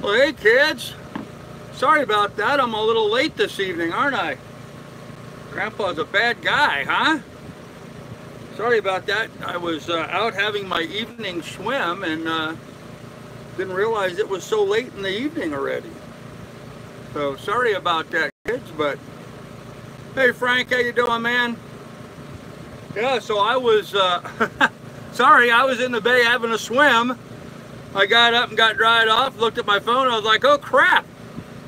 Well, hey kids, sorry about that. I'm a little late this evening, aren't I? Grandpa's a bad guy, huh? Sorry about that. I was out having my evening swim and didn't realize it was so late in the evening already. So sorry about that, kids, but hey Frank, how you doing, man? Yeah, so I was sorry, I was in the bay having a swim. I got up and got dried off, looked at my phone, I was like, oh crap,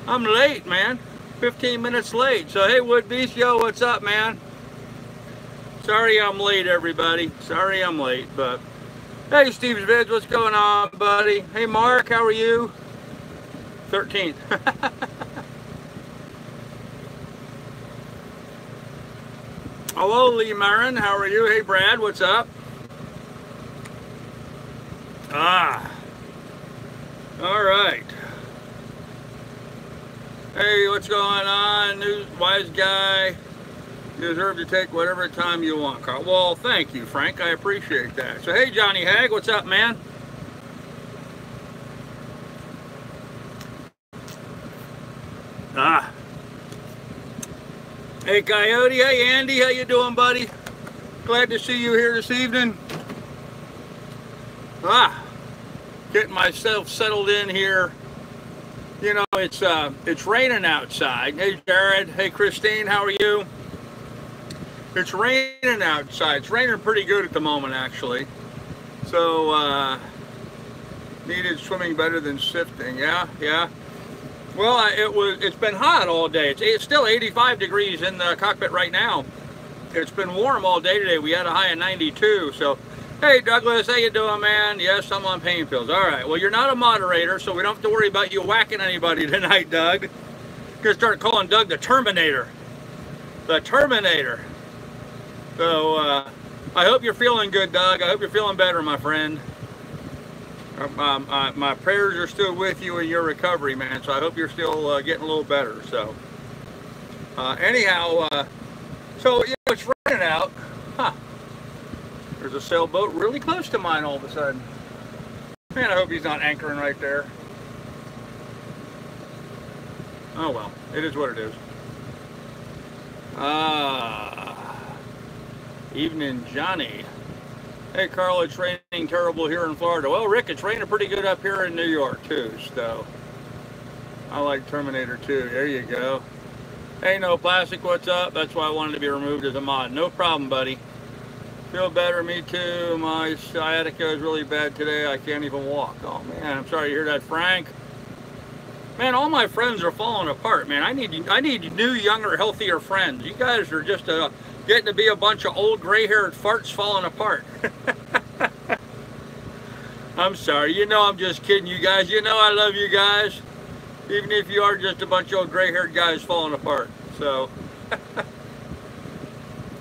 I'm late, man. 15 minutes late. So hey, Wood Beast, yo, what's up, man? Sorry I'm late, everybody. Sorry I'm late, but hey, Steve's Vids, what's going on, buddy? Hey, Mark, how are you? 13th. Hello, Lee Marin, how are you? Hey, Brad, what's up? All right. Hey, what's going on? New wise guy. You deserve to take whatever time you want, Carl. Well, thank you, Frank. I appreciate that. So, hey, Johnny Hag, what's up, man? Hey, Coyote. Hey, Andy. How you doing, buddy? Glad to see you here this evening. Getting myself settled in here. You know, it's raining outside. Hey, Jared. Hey, Christine. How are you? It's raining outside. It's raining pretty good at the moment, actually. So, needed swimming better than sifting. Yeah. Well, it's been hot all day. It's still 85 degrees in the cockpit right now. It's been warm all day today. We had a high of 92. So, hey, Douglas, how you doing, man? Yes, I'm on pain pills. All right. Well, you're not a moderator, so we don't have to worry about you whacking anybody tonight, Doug. You're gonna start calling Doug the Terminator. The Terminator. So, I hope you're feeling good, Doug. I hope you're feeling better, my friend. My prayers are still with you in your recovery, man. So I hope you're still getting a little better. So, anyhow, so you know, it's raining out. There's a sailboat really close to mine all of a sudden. Man, I hope he's not anchoring right there. Oh well, it is what it is. Evening, Johnny. Hey, Carl, it's raining terrible here in Florida. Well, Rick, it's raining pretty good up here in New York, too, so I like Terminator 2. There you go. Hey, No Plastic, what's up? That's why I wanted to be removed as a mod. No problem, buddy. Feel better, me too. My sciatica is really bad today. I can't even walk. Oh, man, I'm sorry to hear that, Frank. Man, all my friends are falling apart, man. I need new, younger, healthier friends. You guys are just getting to be a bunch of old gray-haired farts falling apart. I'm sorry. You know I'm just kidding you guys. You know I love you guys. Even if you are just a bunch of old gray-haired guys falling apart. So,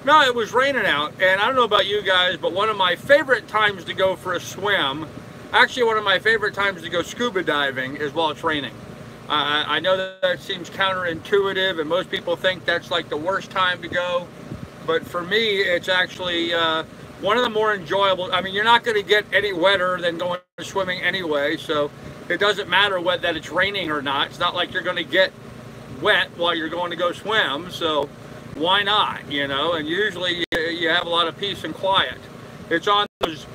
no, it was raining out. And I don't know about you guys, but one of my favorite times to go for a swim, actually one of my favorite times to go scuba diving is while it's raining. I know that seems counterintuitive, and most people think that's like the worst time to go. But for me, it's actually one of the more enjoyable. I mean, you're not going to get any wetter than going swimming anyway, so it doesn't matter whether it's raining or not. It's not like you're going to get wet while you're going to go swim, so why not, you know? And usually you have a lot of peace and quiet. It's on those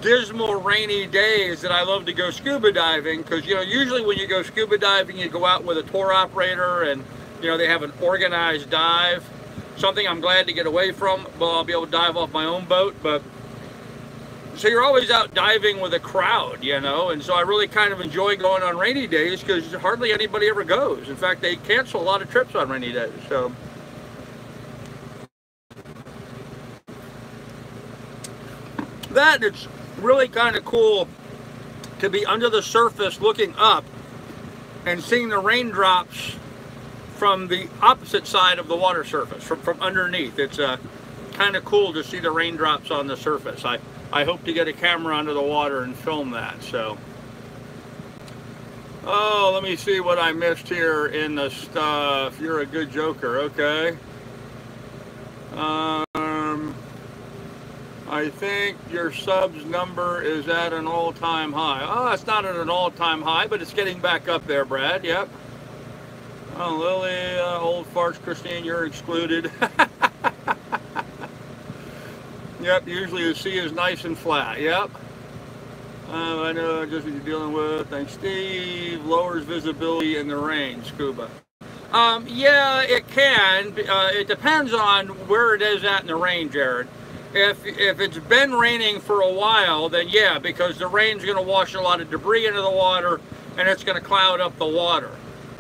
dismal rainy days that I love to go scuba diving, because, you know, usually when you go scuba diving, you go out with a tour operator and, you know, they have an organized dive. Something I'm glad to get away from. Well, I'll be able to dive off my own boat, but so you're always out diving with a crowd, you know, and so I really kind of enjoy going on rainy days because hardly anybody ever goes. In fact, they cancel a lot of trips on rainy days. So that, it's really kind of cool to be under the surface looking up and seeing the raindrops from the opposite side of the water surface, from underneath. It's kind of cool to see the raindrops on the surface. I hope to get a camera under the water and film that. So, oh, let me see what I missed here in the stuff. You're a good joker, okay. I I think your subs number is at an all-time high. Oh, it's not at an all-time high, but it's getting back up there, Brad. Yep. Oh, Lily, old farts, Christine, you're excluded. Yep, usually the sea is nice and flat. Yep. I know just what you're dealing with. Thanks, Steve. Lowers visibility in the rain, Scuba. Yeah, it can. It depends on where it is at in the rain, Jared. If it's been raining for a while, then yeah, because the rain's going to wash a lot of debris into the water, and it's going to cloud up the water.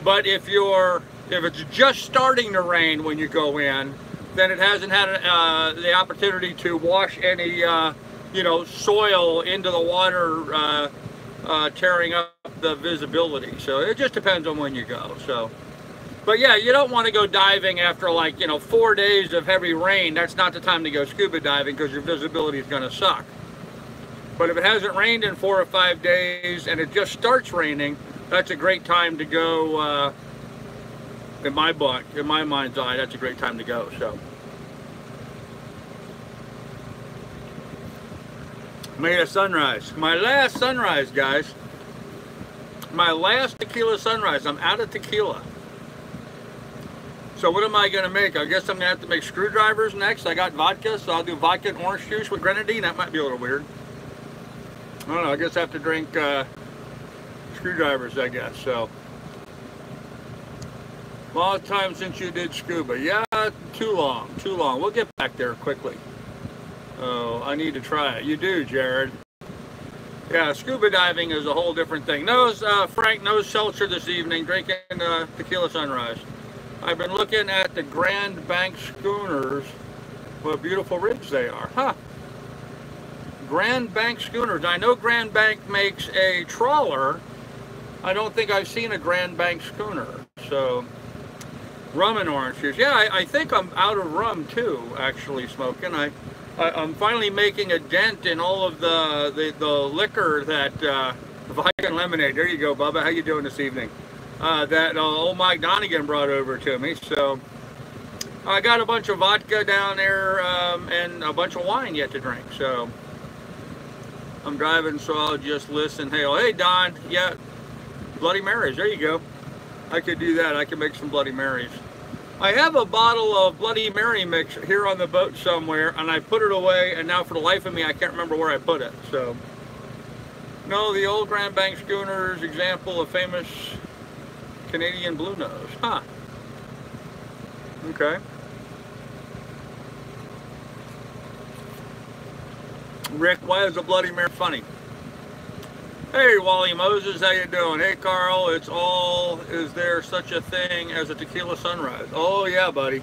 But if it's just starting to rain when you go in, then it hasn't had the opportunity to wash any soil into the water, tearing up the visibility. So it just depends on when you go. So, but yeah, you don't want to go diving after 4 days of heavy rain. That's not the time to go scuba diving because your visibility is going to suck. But if it hasn't rained in 4 or 5 days and it just starts raining, that's a great time to go. In my book, in my mind's eye, that's a great time to go. So, made a sunrise. My last sunrise, guys. My last tequila sunrise. I'm out of tequila. So what am I going to make? I guess I'm going to have to make screwdrivers next. I got vodka, so I'll do vodka and orange juice with grenadine. That might be a little weird. I don't know. I guess I have to drink screwdrivers, I guess. So. Long time since you did scuba. Yeah, too long. We'll get back there quickly. Oh, I need to try it. You do, Jared. Yeah, scuba diving is a whole different thing. Frank, no seltzer this evening, drinking tequila sunrise. I've been looking at the Grand Bank schooners. What beautiful rigs they are. Huh. Grand Bank schooners. I know Grand Bank makes a trawler. I don't think I've seen a Grand Bank schooner. So... rum and orange juice. Yeah, I think I'm out of rum too, actually, smoking. I'm finally making a dent in all of the liquor that vodka and lemonade. There you go, Bubba. How you doing this evening? That old Mike Donegan brought over to me. So I got a bunch of vodka down there and a bunch of wine yet to drink. So I'm driving, so I'll just listen. Hey, Don. Yeah, Bloody Marys. There you go. I could do that. I could make some Bloody Marys. I have a bottle of Bloody Mary mix here on the boat somewhere, and I put it away, and now for the life of me, I can't remember where I put it. So, no, the old Grand Bank schooners, example of famous Canadian blue nose. Huh. Okay. Rick, why is a Bloody Mary funny? Hey, Wally Moses, how you doing? Hey, Carl, is there such a thing as a tequila sunrise? Oh, yeah, buddy.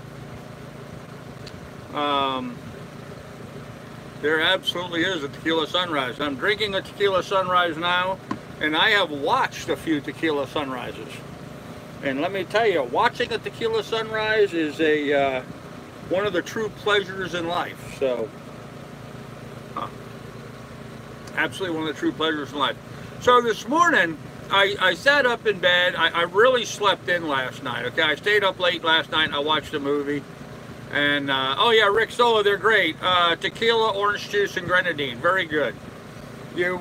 There absolutely is a tequila sunrise. I'm drinking a tequila sunrise now, and I have watched a few tequila sunrises. And let me tell you, watching a tequila sunrise is one of the true pleasures in life. So, absolutely one of the true pleasures in life. So this morning, I sat up in bed. I really slept in last night, okay? I stayed up late last night and I watched a movie. And, oh yeah, Rick Sola, they're great. Tequila, orange juice, and grenadine. Very good. You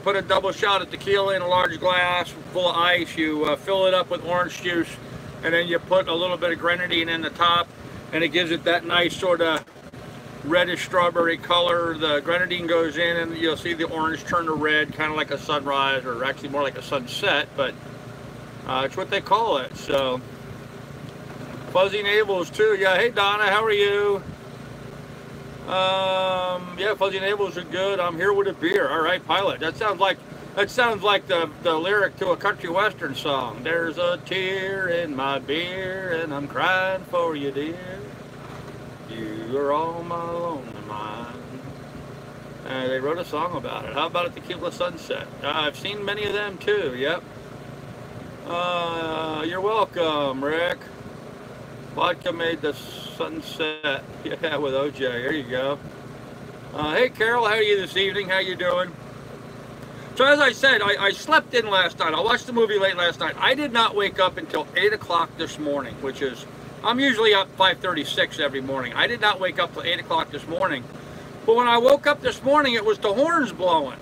put a double shot of tequila in a large glass full of ice. You fill it up with orange juice. And then you put a little bit of grenadine in the top. And it gives it that nice sort of reddish strawberry color. The grenadine goes in and you'll see the orange turn to red, kind of like a sunrise, or actually more like a sunset, but it's what they call it. So fuzzy navels too. Yeah, hey Donna, how are you? Yeah, fuzzy navels are good. I'm here with a beer. All right, pilot. That sounds like the lyric to a country western song. There's a tear in my beer and I'm crying for you, dear. You're all my lonely mind. They wrote a song about it. How about a tequila sunset? I've seen many of them too. Yep. You're welcome, Rick. Vodka made the sunset. Yeah, with OJ. There you go. Hey, Carol. How are you this evening? How you doing? So as I said, I slept in last night. I watched the movie late last night. I did not wake up until 8 o'clock this morning, which is... I'm usually up 5:36 every morning. I did not wake up till 8 o'clock this morning But when I woke up this morning, it was the horns blowing.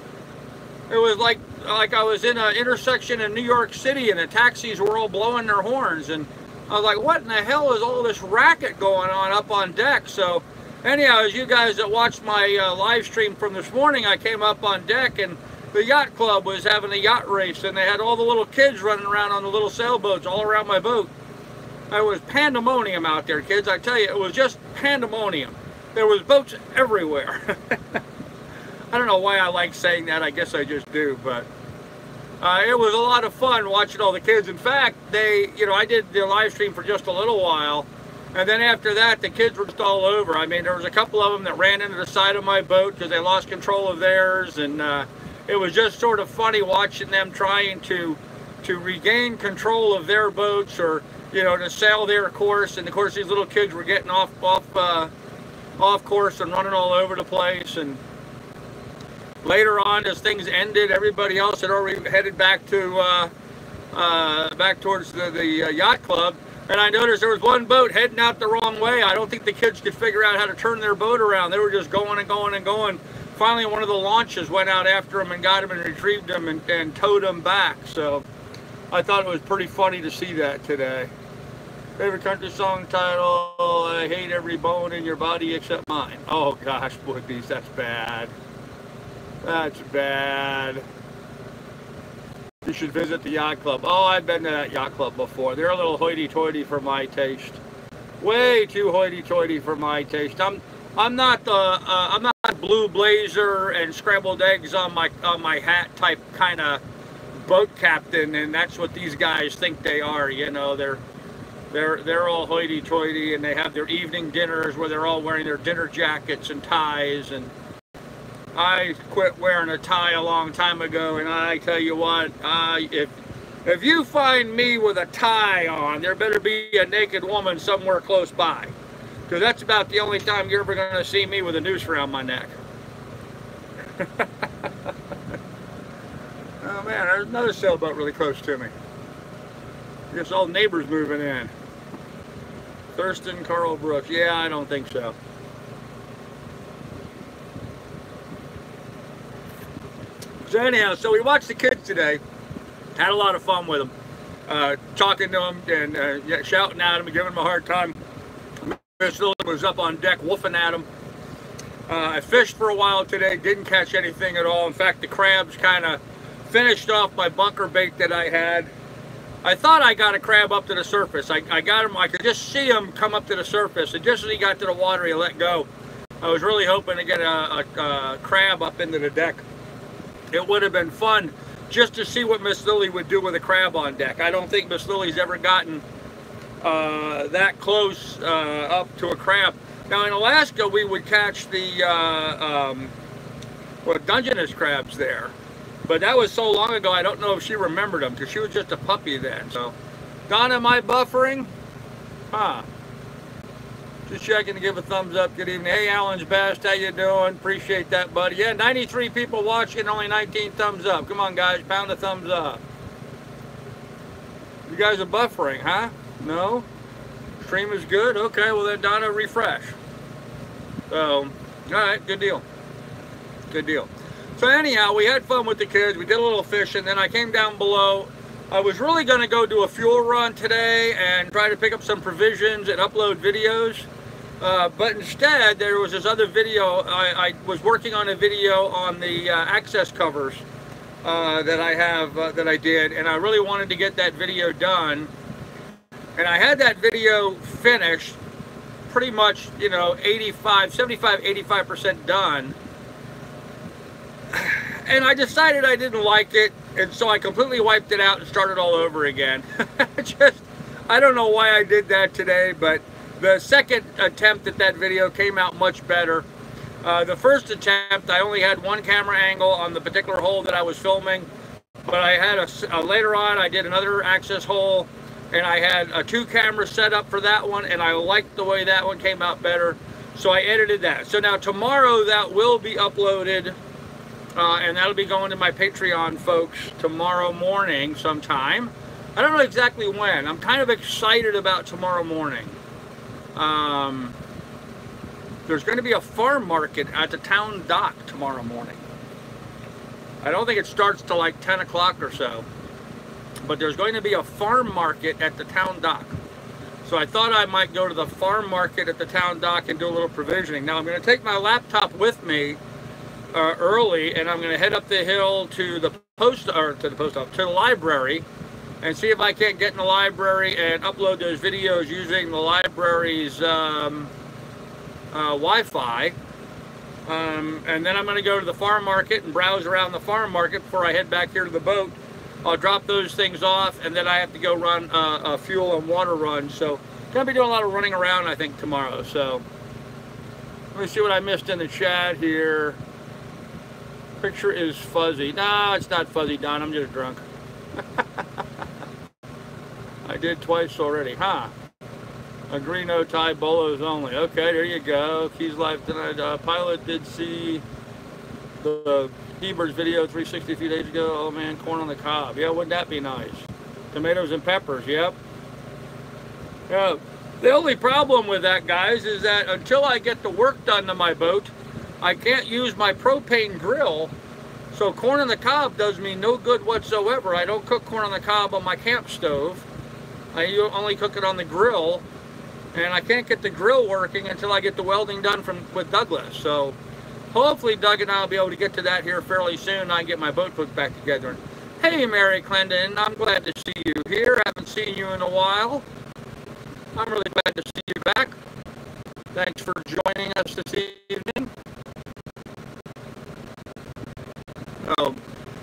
It was like I was in an intersection in New York City and the taxis were all blowing their horns. And I was like, what in the hell is all this racket going on up on deck? So anyhow, as you guys that watched my live stream from this morning, I came up on deck and the yacht club was having a yacht race and they had all the little kids running around on the little sailboats all around my boat. It was pandemonium out there, kids. I tell you, it was just pandemonium. There was boats everywhere. I don't know why I like saying that. I guess I just do, but it was a lot of fun watching all the kids. In fact, I did the live stream for just a little while, and then after that, the kids were just all over. I mean, there was a couple of them that ran into the side of my boat because they lost control of theirs, and it was just sort of funny watching them trying to regain control of their boats, or to sail their course. And of course, these little kids were getting off course and running all over the place. And later on, as things ended, everybody else had already headed back to back towards the yacht club. And I noticed there was one boat heading out the wrong way. I don't think the kids could figure out how to turn their boat around. They were just going and going and going. Finally, one of the launches went out after them and got them and retrieved them and towed them back. So I thought it was pretty funny to see that today. Favorite country song title, I hate every bone in your body except mine. Oh gosh, Woodies, that's bad. That's bad. You should visit the yacht club. Oh, I've been to that yacht club before. They're a little hoity-toity for my taste. Way too hoity-toity for my taste. I'm not blue blazer and scrambled eggs on my hat type kind of boat captain, and that's what these guys think they are. They're all hoity-toity, and they have their evening dinners where they're all wearing their dinner jackets and ties. And I quit wearing a tie a long time ago, and I tell you what, if you find me with a tie on, there better be a naked woman somewhere close by, because that's about the only time you're ever going to see me with a noose around my neck. Oh man, there's another sailboat really close to me. I guess all neighbors moving in. Thurston, Carl Brooks. Yeah, I don't think so. So anyhow, so we watched the kids today. Had a lot of fun with them. Talking to them and shouting at them and giving them a hard time. Miss Lilly was up on deck woofing at them. I fished for a while today. Didn't catch anything at all. In fact, the crabs kind of finished off my bunker bait that I had. I thought I got a crab up to the surface. I got him. I could just see him come up to the surface. And just as he got to the water, he let go. I was really hoping to get a crab up into the deck. It would have been fun just to see what Miss Lilly would do with a crab on deck. I don't think Miss Lily's ever gotten that close up to a crab. Now in Alaska, we would catch the Dungeness crabs there. But that was so long ago, I don't know if she remembered them, because she was just a puppy then. So, Donna, am I buffering? Huh. Just checking to give a thumbs up. Good evening. Hey, Alan's Best. How you doing? Appreciate that, buddy. Yeah, 93 people watching, only 19 thumbs up. Come on, guys. Pound the thumbs up. You guys are buffering, huh? No? Stream is good? Okay, well then, Donna, refresh. So, all right, good deal. Good deal. So anyhow, we had fun with the kids. We did a little fishing. Then I came down below. I was really going to go do a fuel run today and try to pick up some provisions and upload videos. But instead, there was this other video. I was working on a video on the access covers that I have, that I did. And I really wanted to get that video done. And I had that video finished pretty much, 85% done. And I decided I didn't like it, and so I completely wiped it out and started all over again. I don't know why I did that today, but the second attempt at that video came out much better. The first attempt, I only had one camera angle on the particular hole that I was filming, but I had later on, I did another access hole, and I had a 2 camera set up for that one, and I liked the way that one came out better, so I edited that. So now tomorrow that will be uploaded. And that'll be going to my Patreon folks tomorrow morning sometime. I don't know exactly when. I'm kind of excited about tomorrow morning. There's going to be a farm market at the town dock tomorrow morning. I don't think it starts till like 10 o'clock or so, but there's going to be a farm market at the town dock. So I thought I might go to the farm market at the town dock and do a little provisioning. Now I'm going to take my laptop with me early, and I'm going to head up the hill to the to the library, and see if I can't get in the library and upload those videos using the library's Wi-Fi. And then I'm going to go to the farm market and browse around the farm market before I head back here to the boat. I'll drop those things off, and then I have to go run a fuel and water run. So going to be doing a lot of running around, I think, tomorrow. So let me see what I missed in the chat here. Picture is fuzzy. No, it's not fuzzy, Don. I'm just drunk. I did twice already, huh? Agree, no tie, bolos only. Okay, there you go. Keys live tonight. Pilot did see the Heber's video 360 a few days ago. Oh man, corn on the cob. Yeah, wouldn't that be nice? Tomatoes and peppers, yep. Yeah. The only problem with that, guys, is that until I get the work done to my boat, I can't use my propane grill. So corn on the cob does me no good whatsoever. I don't cook corn on the cob on my camp stove. I only cook it on the grill. And I can't get the grill working until I get the welding done with Douglas. So hopefully Doug and I will be able to get to that here fairly soon, and I can get my boat hooked back together. And, hey, Mary Clendon, I'm glad to see you here. Haven't seen you in a while. I'm really glad to see you back. Thanks for joining us this evening.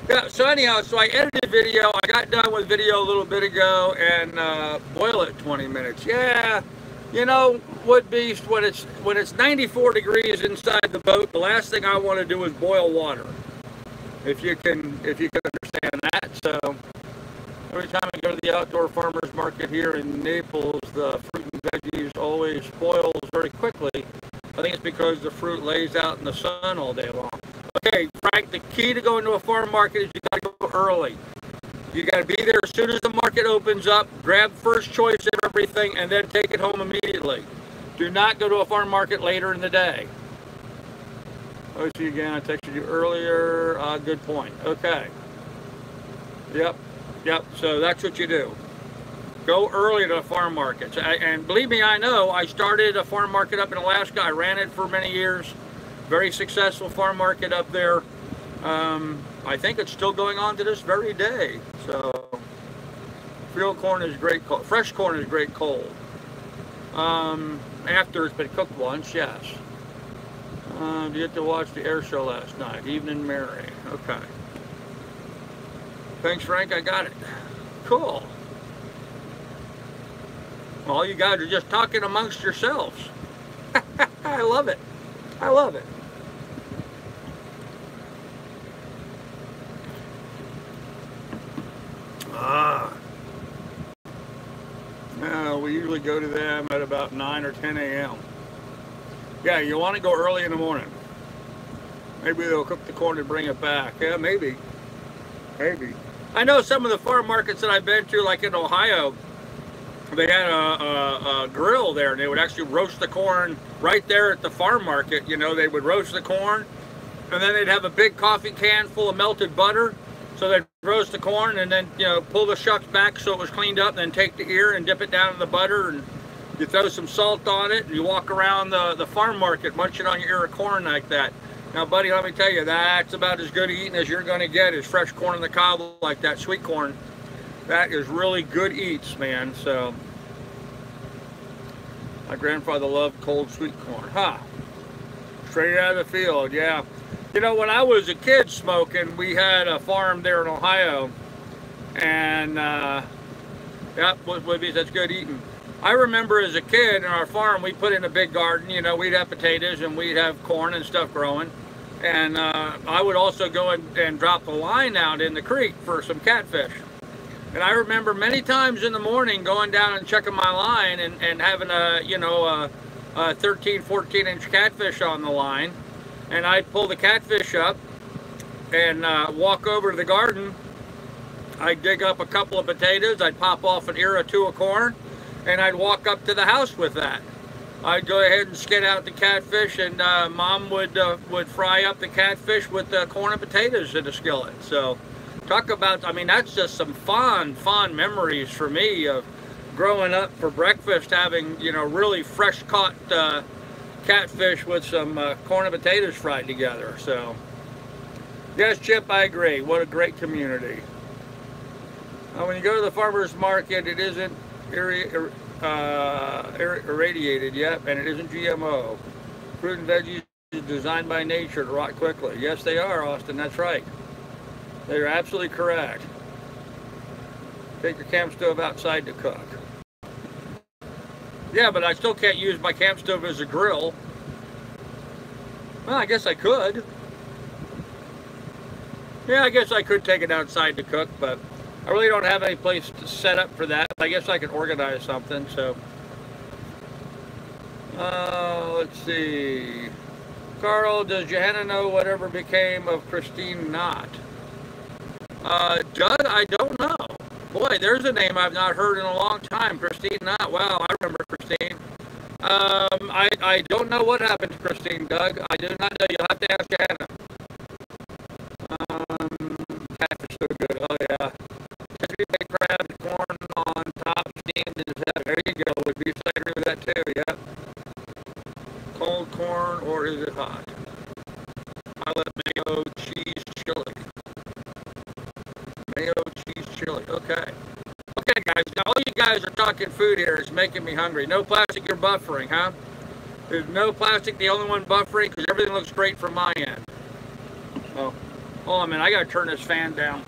Yeah, so anyhow, so I edited video. I got done with video a little bit ago, and boil it 20 minutes. Yeah. You know, Wood Beast, when it's 94 degrees inside the boat, the last thing I want to do is boil water. If you can understand that. So every time I go to the outdoor farmers market here in Naples, the fruit and veggies always spoils very quickly. I think it's because the fruit lays out in the sun all day long. Okay, Frank, the key to going to a farm market is you got to go early. You got to be there as soon as the market opens up, grab first choice of everything, and then take it home immediately. Do not go to a farm market later in the day. Oh, see you again. I texted you earlier. Good point. Okay. Yep. So that's what you do. Go early to the farm markets. And believe me, I know. I started a farm market up in Alaska. I ran it for many years. Very successful farm market up there. I think it's still going on to this very day. So, field corn is great cold. Fresh corn is great cold. After it's been cooked once, yes. Did you get to watch the air show last night? Evening, Mary. Okay. Thanks, Frank. I got it. Cool. All you guys are just talking amongst yourselves. I love it. I love it. We usually go to them at about 9 or 10 a.m. Yeah, you want to go early in the morning. Maybe they'll cook the corn and bring it back. Yeah, maybe. Maybe. I know some of the farm markets that I've been to, like in Ohio, they had a grill there, and they would actually roast the corn right there at the farm market. You know, they would roast the corn, and then they'd have a big coffee can full of melted butter. So they'd roast the corn and then, you know, pull the shucks back so it was cleaned up, and then take the ear and dip it down in the butter, and you throw some salt on it, and you walk around the farm market munching on your ear of corn like that. Now, buddy, let me tell you, that's about as good eating as you're going to get is fresh corn on the cob like that, sweet corn. That is really good eats, man. So my grandfather loved cold sweet corn. Huh. Straight out of the field, yeah. You know, when I was a kid smoking, we had a farm there in Ohio, and yeah, that's good eating. I remember as a kid in our farm, we put in a big garden. You know, we'd have potatoes and we'd have corn and stuff growing, and I would also go and drop the line out in the creek for some catfish. And I remember many times in the morning going down and checking my line and having a 13, 14-inch catfish on the line. And I'd pull the catfish up and walk over to the garden. I'd dig up a couple of potatoes. I'd pop off an ear or two of corn, and I'd walk up to the house with that. I'd go ahead and skin out the catfish, and Mom would fry up the catfish with corn and potatoes in a skillet. So talk about, I mean, that's just some fond memories for me of growing up for breakfast, having, you know, really fresh caught catfish with some corn and potatoes fried together. So yes, Chip, I agree. What a great community. When you go to the farmer's market, it isn't irradiated yet, and it isn't GMO. Fruit and veggies is designed by nature to rot quickly. Yes, they are, Austin. That's right. They're absolutely correct. Take your camp stove outside to cook. Yeah, but I still can't use my camp stove as a grill. Well, I guess I could. Yeah, I guess I could take it outside to cook, but I really don't have any place to set up for that. I guess I could organize something, so. Let's see. Carl, does Johanna know whatever became of Christine Knott? Doug, I don't know. Boy, there's a name I've not heard in a long time. Christine Knott. Wow, I remember Christine. I don't know what happened to Christine, Doug. I do not know. You'll have to ask Johanna. Catfish so good. Oh, yeah. Crispy baked crab, corn on top, steamed in the There you go. Would beef cider with that too, yeah. Cold corn, or is it hot? I love mayo cheese chili. Mayo cheese chili. Okay. Okay, guys. Now, all you guys are talking food here. It's making me hungry. No plastic, you're buffering, huh? There's no plastic, the only one buffering, because everything looks great from my end. Oh, hold on a minute. I got to turn this fan down.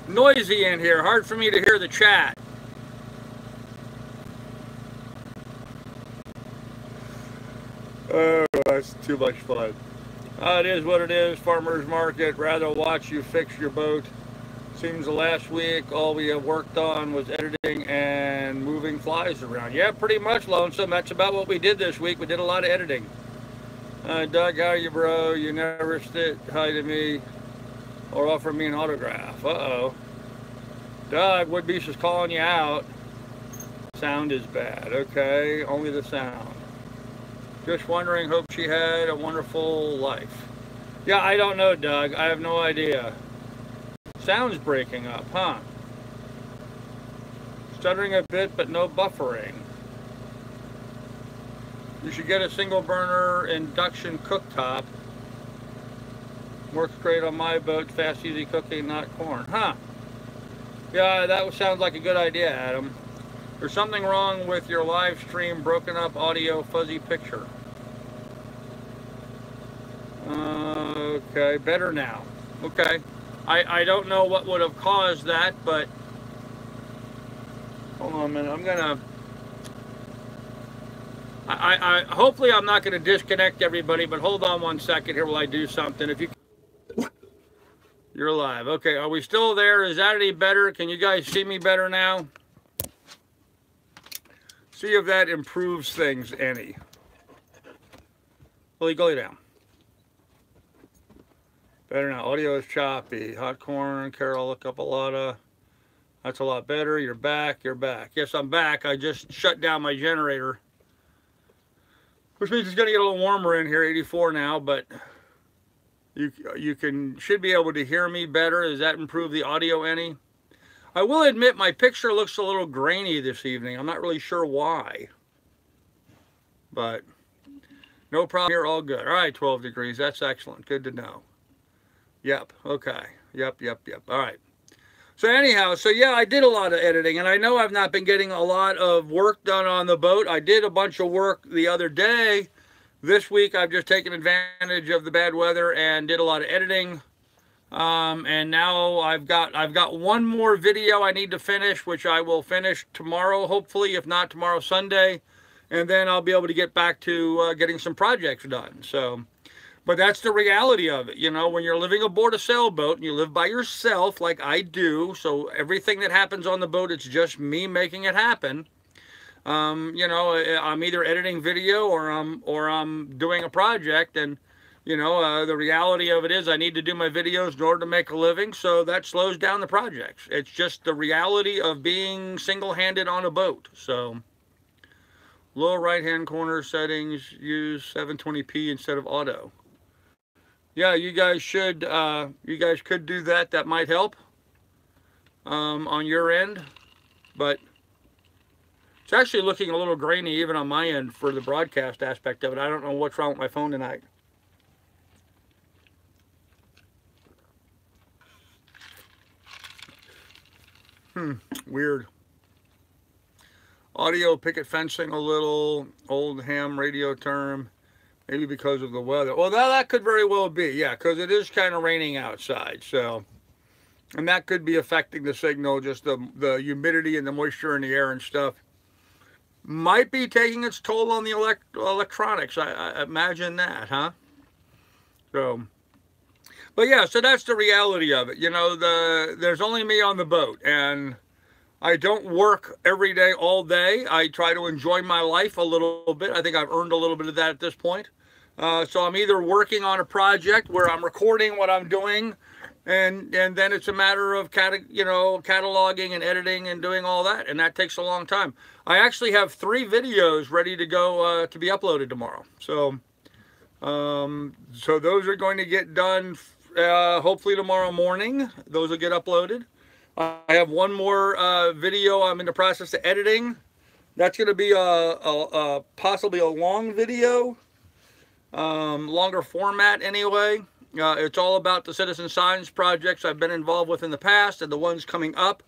Noisy in here. Hard for me to hear the chat. Oh, that's too much fun. It is what it is. Farmer's market. Rather watch you fix your boat. Seems the last week all we have worked on was editing and moving flies around. Yeah, pretty much, Lonesome. That's about what we did this week. We did a lot of editing. Doug, how are you, bro? You never said hi to me or offer me an autograph. Uh-oh. Doug, Woodbeast is calling you out. Sound is bad. Okay, only the sound. Just wondering, hope she had a wonderful life. Yeah, I don't know, Doug. I have no idea. Sound's breaking up, huh? Stuttering a bit, but no buffering. You should get a single burner induction cooktop. Works great on my boat. Fast, easy cooking, not corn. Huh? Yeah, that sounds like a good idea, Adam. There's something wrong with your live stream. Broken up audio, fuzzy picture. Okay, better now. Okay. I don't know what would have caused that, but hold on a minute. I'm gonna hopefully I'm not gonna disconnect everybody, but hold on one second here while I do something. If you You're live. Okay, are we still there? Is that any better? Can you guys see me better now? See if that improves things any. Well, go down. Better now. Audio is choppy. Hot corn, Carol, look up a lot of. That's a lot better. You're back. You're back. Yes, I'm back. I just shut down my generator, which means it's going to get a little warmer in here. 84 now, but you should be able to hear me better. Does that improve the audio any? I will admit my picture looks a little grainy this evening. I'm not really sure why, but no problem here. All good. All right, 12 degrees. That's excellent. Good to know. Yep. Okay. Yep. All right. So anyhow, so yeah, I did a lot of editing, and I know I've not been getting a lot of work done on the boat. I did a bunch of work the other day. This week, I've just taken advantage of the bad weather and did a lot of editing. And now I've got one more video I need to finish, which I will finish tomorrow, hopefully, if not tomorrow, Sunday. And then I'll be able to get back to getting some projects done. So, but that's the reality of it. You know, when you're living aboard a sailboat and you live by yourself like I do, so everything that happens on the boat, it's just me making it happen. You know, I'm either editing video or I'm doing a project, and You know, the reality of it is I need to do my videos in order to make a living, so that slows down the projects. It's just the reality of being single-handed on a boat. So lower right-hand corner settings, use 720p instead of auto. Yeah, you guys could do that. That might help on your end, but it's actually looking a little grainy even on my end for the broadcast aspect of it. I don't know what's wrong with my phone tonight. Weird. Audio picket fencing a little, old ham radio term, maybe because of the weather. Well, that could very well be, yeah, because it is kind of raining outside, so, and that could be affecting the signal, just the humidity and the moisture in the air and stuff. Might be taking its toll on the electronics. I imagine that, huh? So, but yeah, so that's the reality of it. You know, there's only me on the boat, and I don't work every day, all day. I try to enjoy my life a little bit. I think I've earned a little bit of that at this point. So I'm either working on a project where I'm recording what I'm doing, and then it's a matter of cataloging and editing and doing all that, and that takes a long time. I actually have 3 videos ready to go to be uploaded tomorrow. So so those are going to get done hopefully tomorrow morning. Those will get uploaded. I have one more video I'm in the process of editing. That's going to be possibly a long video, longer format anyway. It's all about the citizen science projects I've been involved with in the past and the ones coming up.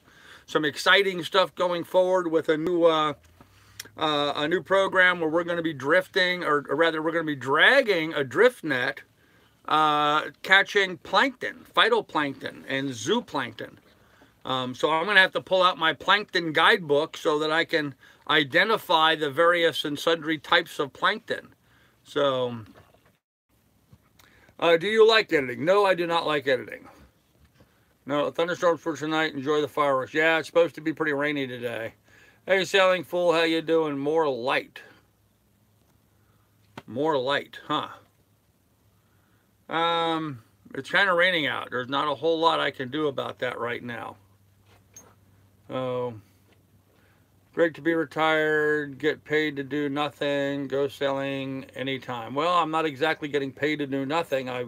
Some exciting stuff going forward with a new program where we're going to be drifting, or rather we're going to be dragging a drift net, catching plankton, phytoplankton, and zooplankton. So I'm going to have to pull out my plankton guidebook so that I can identify the various and sundry types of plankton. So, do you like editing? No, I do not like editing. No, thunderstorms for tonight. Enjoy the fireworks. Yeah, it's supposed to be pretty rainy today. Hey, Sailing Fool, how you doing? More light. More light, huh? It's kind of raining out. There's not a whole lot I can do about that right now. Oh, great to be retired, get paid to do nothing, go sailing anytime. Well, I'm not exactly getting paid to do nothing. I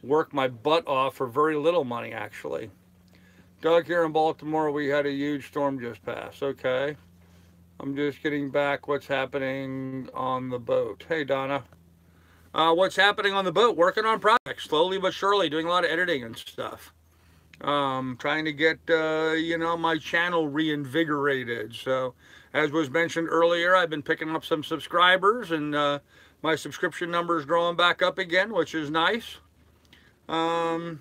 work my butt off for very little money, actually. Doug, here in Baltimore, we had a huge storm just pass. Okay. I'm just getting back. What's happening on the boat? Hey, Donna. What's happening on the boat? Working on projects, slowly but surely, doing a lot of editing and stuff. Trying to get, you know, my channel reinvigorated. So, as was mentioned earlier, I've been picking up some subscribers, and my subscription number is growing back up again, which is nice. Trying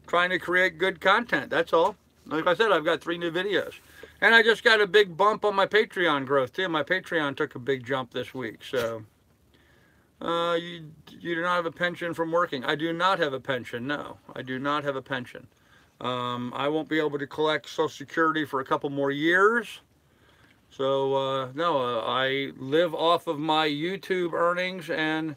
to create good content, that's all. Like I said, I've got 3 new videos. And I just got a big bump on my Patreon growth, too. My Patreon took a big jump this week, so... you do not have a pension from working. I do not have a pension, no. I do not have a pension. I won't be able to collect Social Security for a couple more years. So, no, I live off of my YouTube earnings and,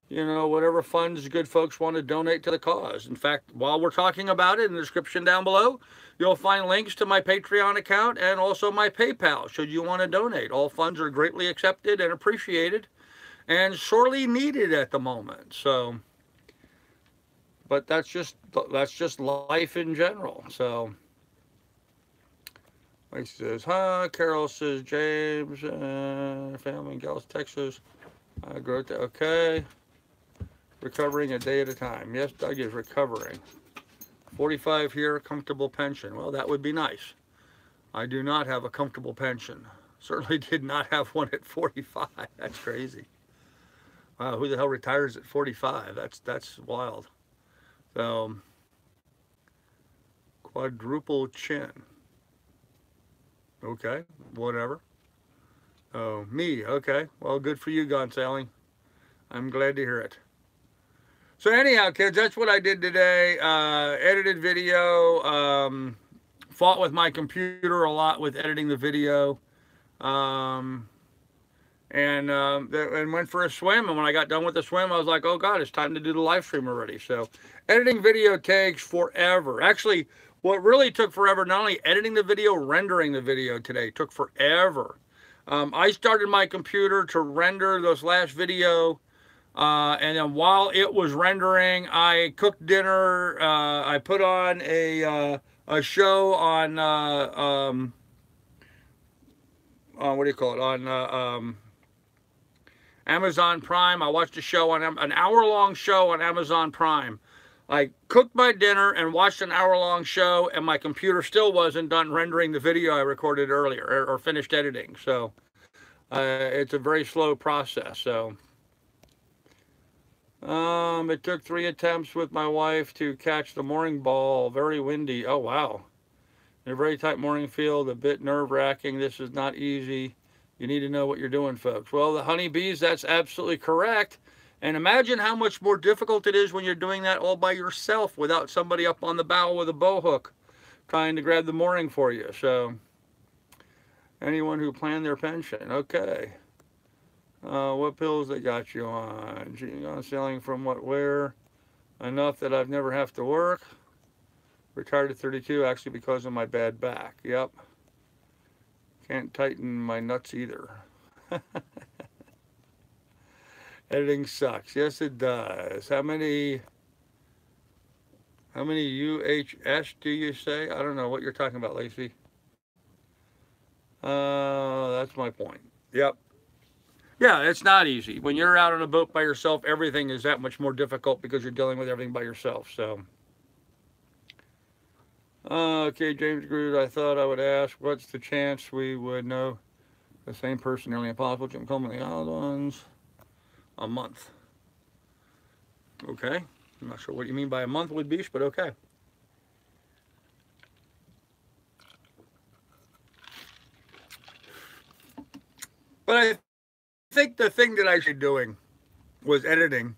you know, whatever funds good folks want to donate to the cause. In fact, while we're talking about it, in the description down below, you'll find links to my Patreon account and also my PayPal, should you want to donate. All funds are greatly accepted and appreciated and sorely needed at the moment. So, but that's just life in general. So, Mike says, huh? Carol says, James, family in Dallas, Texas. Okay. Recovering a day at a time. Yes, Doug is recovering. 45 here, comfortable pension. Well, that would be nice. I do not have a comfortable pension. Certainly did not have one at 45. That's crazy. Wow, who the hell retires at 45? That's wild. So, quadruple chin. Okay, whatever. Oh, me, okay. Well, good for you, gone sailing. I'm glad to hear it. So anyhow, kids, that's what I did today. Edited video. Fought with my computer a lot with editing the video. and went for a swim. And when I got done with the swim, I was like, oh God, it's time to do the live stream already. So editing video takes forever. Actually, what really took forever, not only editing the video, rendering the video today took forever. I started my computer to render this last video, and then while it was rendering, I cooked dinner. I put on a show on what do you call it, on Amazon Prime. I watched a show on an hour-long show on Amazon Prime. I cooked my dinner and watched an hour-long show, and my computer still wasn't done rendering the video I recorded earlier, or finished editing. So it's a very slow process. So it took 3 attempts with my wife to catch the mooring ball. Very windy. Oh wow! In a very tight mooring field, a bit nerve-wracking. This is not easy. You need to know what you're doing, folks. Well, the honeybees, that's absolutely correct. And imagine how much more difficult it is when you're doing that all by yourself without somebody up on the bow with a bow hook trying to grab the mooring for you. So, anyone who planned their pension, okay. What pills they got you on? On sailing from what, where? Enough that I've never have to work. Retired at 32, actually because of my bad back. Yep. Can't tighten my nuts either. Editing sucks. Yes, it does. How many UHS do you say? I don't know what you're talking about, Lacey. That's my point. Yep. Yeah, it's not easy. When you're out on a boat by yourself, everything is that much more difficult because you're dealing with everything by yourself. So, okay, James Groot, I thought I would ask, what's the chance we would know the same person, nearly impossible, Jim Coleman, the other ones? A month. Okay. I'm not sure what you mean by a month with Beach, but okay. But I think the thing that I should be doing was editing.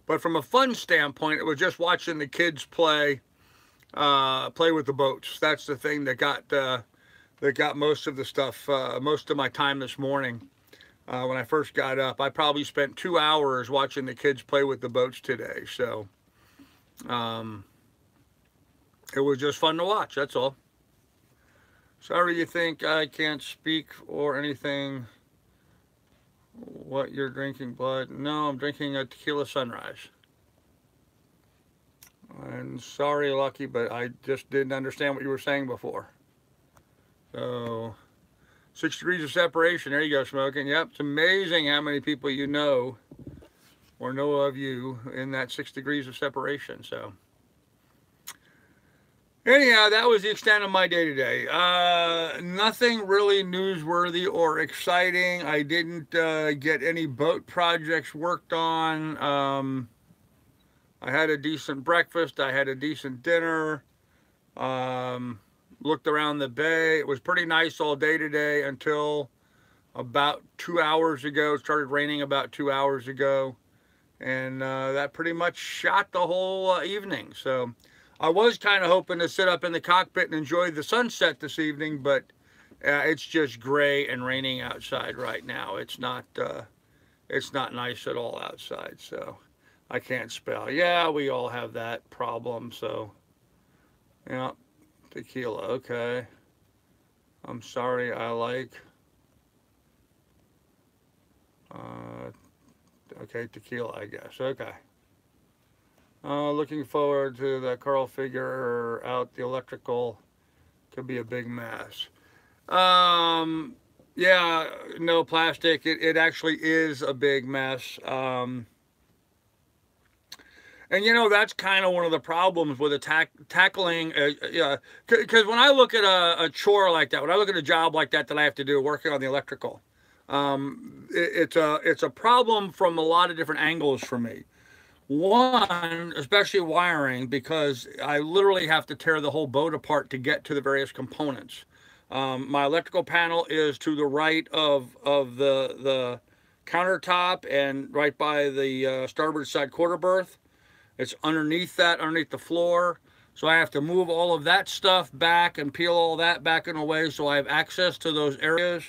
But from a fun standpoint, it was just watching the kids play with the boats. That's the thing that got most of the stuff, most of my time this morning. When I first got up, I probably spent 2 hours watching the kids play with the boats today. So it was just fun to watch, that's all. Sorry you think I can't speak or anything. What, you're drinking blood? No, I'm drinking a tequila sunrise. And sorry, Lucky, but I just didn't understand what you were saying before. So 6 degrees of separation. There you go, Smoking. Yep, it's amazing how many people you know or know of you in that 6 degrees of separation. So anyhow, that was the extent of my day today. Nothing really newsworthy or exciting. I didn't get any boat projects worked on. I had a decent breakfast. I had a decent dinner. Looked around the bay. It was pretty nice all day today until about 2 hours ago. It started raining about 2 hours ago. And that pretty much shot the whole evening. So I was kind of hoping to sit up in the cockpit and enjoy the sunset this evening, but it's just gray and raining outside right now. It's not nice at all outside, so I can't spell. Yeah, we all have that problem, so yeah. Tequila, okay. I'm sorry, I like. Okay, tequila, I guess. Okay. Looking forward to the Carl figure out. The electrical could be a big mess. Yeah, no plastic. It actually is a big mess. And you know, that's kind of one of the problems with tackling, because when I look at a chore like that, when I look at a job like that I have to do, working on the electrical, it's a problem from a lot of different angles for me. One, especially wiring, because I literally have to tear the whole boat apart to get to the various components. My electrical panel is to the right of the countertop and right by the starboard side quarter berth. It's underneath that, underneath the floor. So I have to move all of that stuff back and peel all that back and away so I have access to those areas.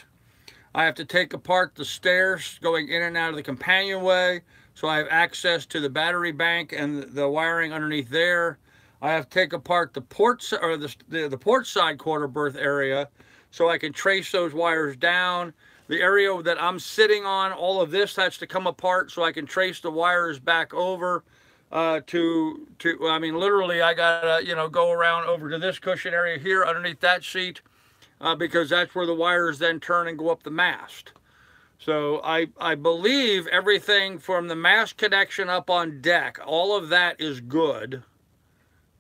I have to take apart the stairs going in and out of the companionway, so I have access to the battery bank and the wiring underneath there. I have to take apart the port or the port side quarter berth area, so I can trace those wires down. The area that I'm sitting on, all of this has to come apart so I can trace the wires back over I mean, literally I gotta, go around over to this cushion area here underneath that seat, because that's where the wires then turn and go up the mast. So I believe everything from the mast connection up on deck, all of that is good.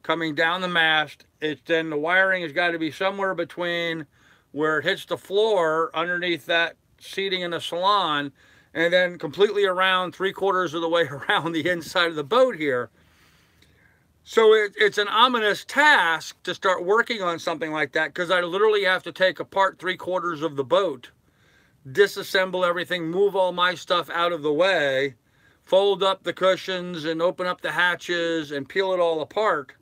Coming down the mast, then the wiring has got to be somewhere between where it hits the floor underneath that seating in the salon, and then completely around 3/4 of the way around the inside of the boat here. So it's an ominous task to start working on something like that, because I literally have to take apart 3/4 of the boat, disassemble everything, move all my stuff out of the way, fold up the cushions and open up the hatches and peel it all apart,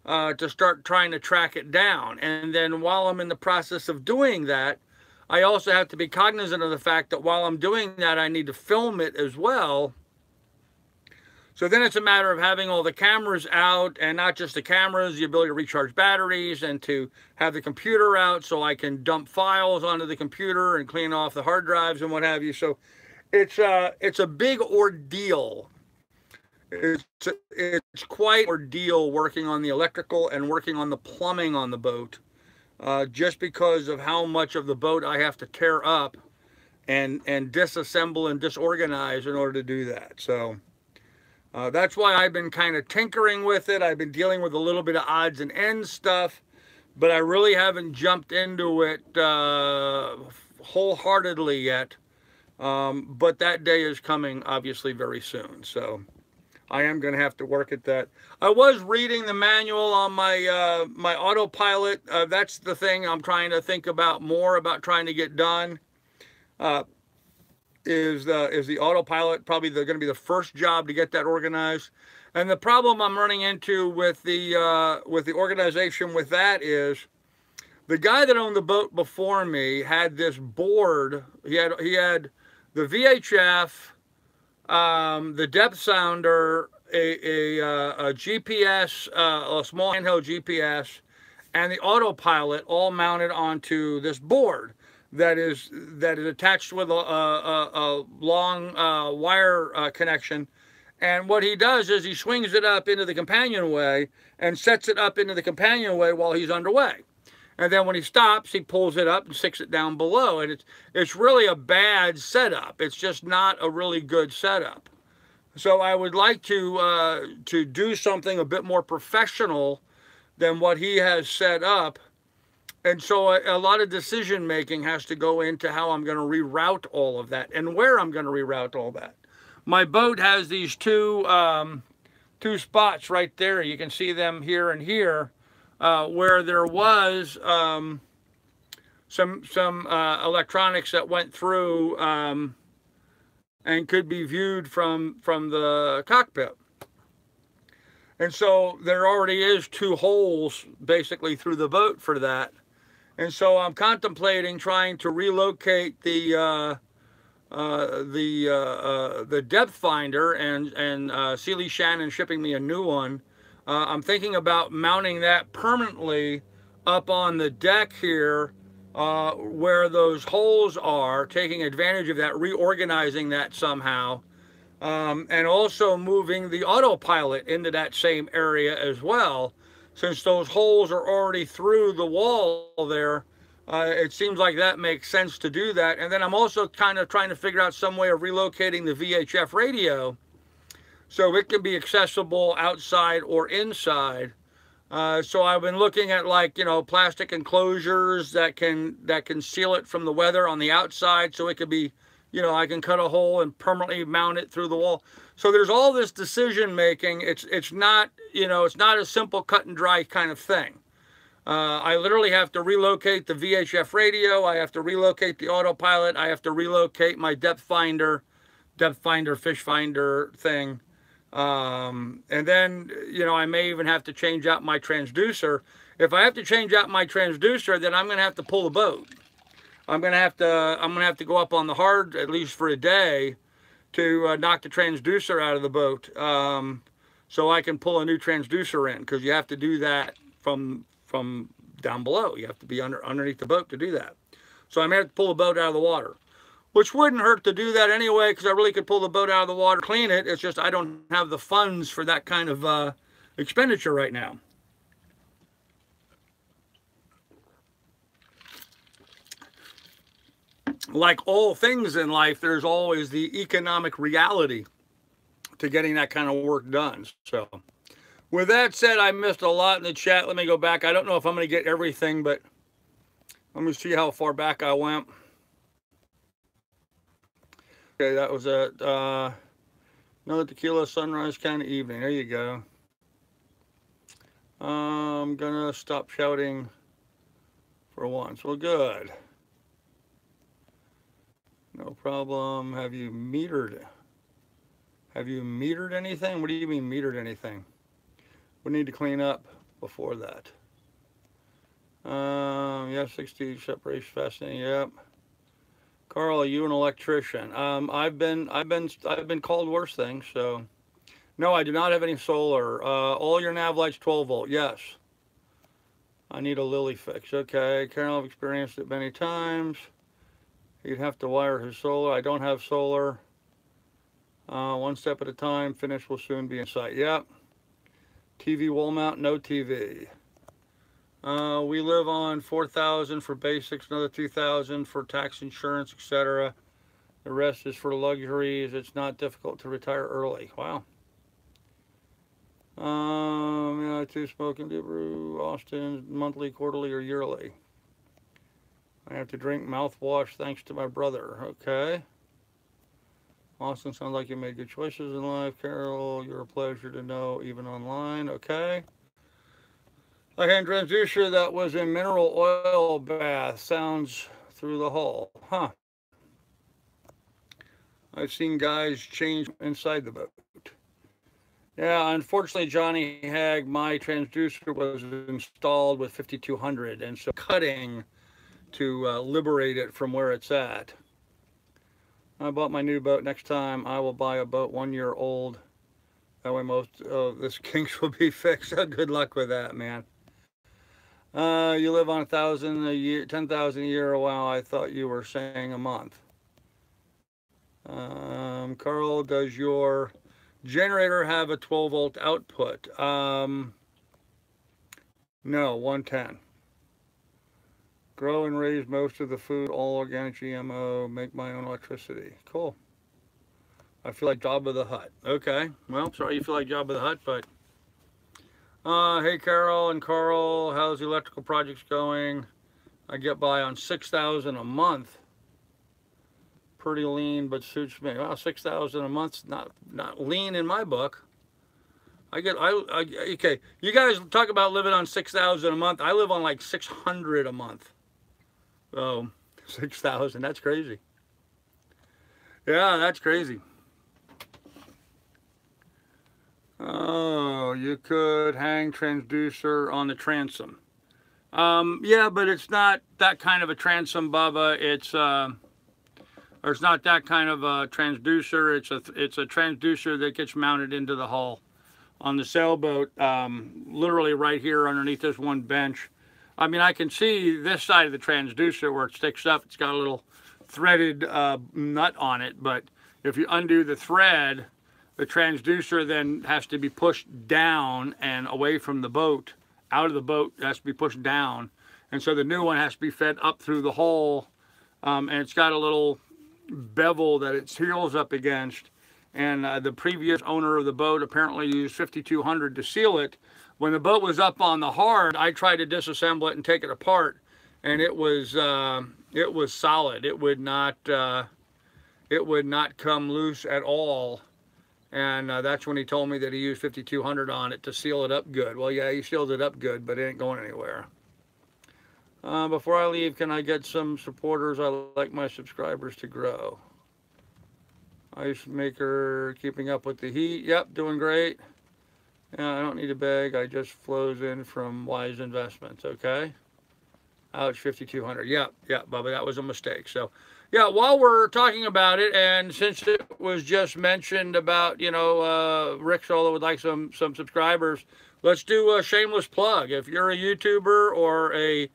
to start trying to track it down. And then while I'm in the process of doing that, I also have to be cognizant of the fact that while I'm doing that, I need to film it as well. So then it's a matter of having all the cameras out, and not just the cameras, the ability to recharge batteries and to have the computer out so I can dump files onto the computer and clean off the hard drives and what have you. So it's a big ordeal. It's quite an ordeal working on the electrical and working on the plumbing on the boat, just because of how much of the boat I have to tear up and disassemble and disorganize in order to do that. So that's why I've been kind of tinkering with it. I've been dealing with a little bit of odds and ends stuff, but I really haven't jumped into it wholeheartedly yet. But that day is coming, obviously, very soon. So I am going to have to work at that. I was reading the manual on my my autopilot. That's the thing I'm trying to think about more about trying to get done. Is the autopilot probably going to be the first job to get that organized? And the problem I'm running into with the organization with that is the guy that owned the boat before me had this board. He had the VHF, the depth sounder, a GPS, a small handheld GPS, and the autopilot all mounted onto this board that is attached with a long wire connection. And what he does is he swings it up into the companionway and sets it up into the companionway while he's underway. And then when he stops, he pulls it up and sticks it down below. And it's really a bad setup. It's just not a really good setup. So I would like to do something a bit more professional than what he has set up. And so a lot of decision making has to go into how I'm going to reroute all of that and where I'm going to reroute all that. My boat has these two spots right there. You can see them here and here, where there was some electronics that went through and could be viewed from the cockpit. And so there already is 2 holes basically through the boat for that. And so I'm contemplating trying to relocate the depth finder, and Sealy Shannon shipping me a new one. I'm thinking about mounting that permanently up on the deck here, where those holes are, taking advantage of that, reorganizing that somehow, and also moving the autopilot into that same area as well. Since those holes are already through the wall there, it seems like that makes sense to do that. And then I'm also kind of trying to figure out some way of relocating the VHF radio so it can be accessible outside or inside. So I've been looking at, like, plastic enclosures that can seal it from the weather on the outside, so it could be, I can cut a hole and permanently mount it through the wall. So there's all this decision making. It's not, it's not a simple cut and dry kind of thing. I literally have to relocate the VHF radio. I have to relocate the autopilot. I have to relocate my depth finder, fish finder thing. And then, I may even have to change out my transducer. If I have to change out my transducer, then I'm going to have to pull the boat. I'm gonna have to go up on the hard at least for a day to knock the transducer out of the boat, so I can pull a new transducer in, because you have to do that from down below. You have to be underneath the boat to do that. So I may have to pull the boat out of the water, which wouldn't hurt to do that anyway, because I really could pull the boat out of the water, clean it. It's just I don't have the funds for that kind of expenditure right now. Like all things in life, there's always the economic reality to getting that kind of work done. So with that said, I missed a lot in the chat. Let me go back. I don't know if I'm going to get everything, but let me see how far back I went. Okay, that was at another tequila sunrise kind of evening. There you go. I'm going to stop shouting for once. Well, good. No problem. Have you metered? Have you metered anything? What do you mean metered anything? We need to clean up before that. Yeah, 60 separation fastening. Yep. Carl, are you an electrician? I've been called worse things. So, no, I do not have any solar. All your nav lights 12 volt. Yes. I need a Lilly fix. Okay. Carol, I've experienced it many times. You'd have to wire his solar. I don't have solar. One step at a time. Finish will soon be in sight. Yep. TV wall mount, no TV. We live on $4,000 for basics, another $2,000 for tax, insurance, etc. The rest is for luxuries. It's not difficult to retire early. Wow. Yeah, two smoking Dubru, Austin, monthly, quarterly, or yearly. I have to drink mouthwash thanks to my brother. Okay. Austin, sounds like you made good choices in life. Carol, you're a pleasure to know, even online. Okay. I had a transducer that was in mineral oil bath. Sounds through the hull. Huh. I've seen guys change inside the boat. Yeah, unfortunately, Johnny Hag, my transducer was installed with 5200, and so cutting to liberate it from where it's at. I bought my new boat. Next time I will buy a boat 1 year old. That way most of this kinks will be fixed. So good luck with that, man. You live on 1,000 a year, 10,000 a year. Wow, I thought you were saying a month. Carl, does your generator have a 12 volt output? No, 110. Grow and raise most of the food, all organic GMO, make my own electricity. Cool. I feel like Jabba the Hutt. Okay. Well, sorry you feel like Jabba the Hutt, but hey Carol and Carl, how's the electrical projects going? I get by on $6,000 a month. Pretty lean, but suits me. Wow, $6,000 a month's not lean in my book. Okay. You guys talk about living on $6,000 a month. I live on like $600 a month. Oh, 6,000, that's crazy. Yeah, that's crazy. Oh, you could hang transducer on the transom. Yeah, but it's not that kind of a transom, Bubba. It's not that kind of a transducer. It's a transducer that gets mounted into the hull on the sailboat, literally right here underneath this one bench. I mean, I can see this side of the transducer where it sticks up. It's got a little threaded nut on it, but if you undo the thread, the transducer then has to be pushed down and away from the boat, out of the boat. It has to be pushed down. And so the new one has to be fed up through the hole, and it's got a little bevel that it seals up against. And the previous owner of the boat apparently used 5200 to seal it. When the boat was up on the hard, I tried to disassemble it and take it apart, and it was solid. It would not come loose at all. And that's when he told me that he used 5200 on it to seal it up good. Well, yeah, he sealed it up good, but it ain't going anywhere. Before I leave, can I get some supporters? I like my subscribers to grow. Ice maker, keeping up with the heat. Yep, doing great. Yeah, I don't need a bag. I just flows in from Wise Investments, okay? Ouch, 5,200. Yeah, yeah, Bubba, that was a mistake. So, yeah, while we're talking about it, and since it was just mentioned about, you know, Rick Solo would like some subscribers, let's do a shameless plug. If you're a YouTuber or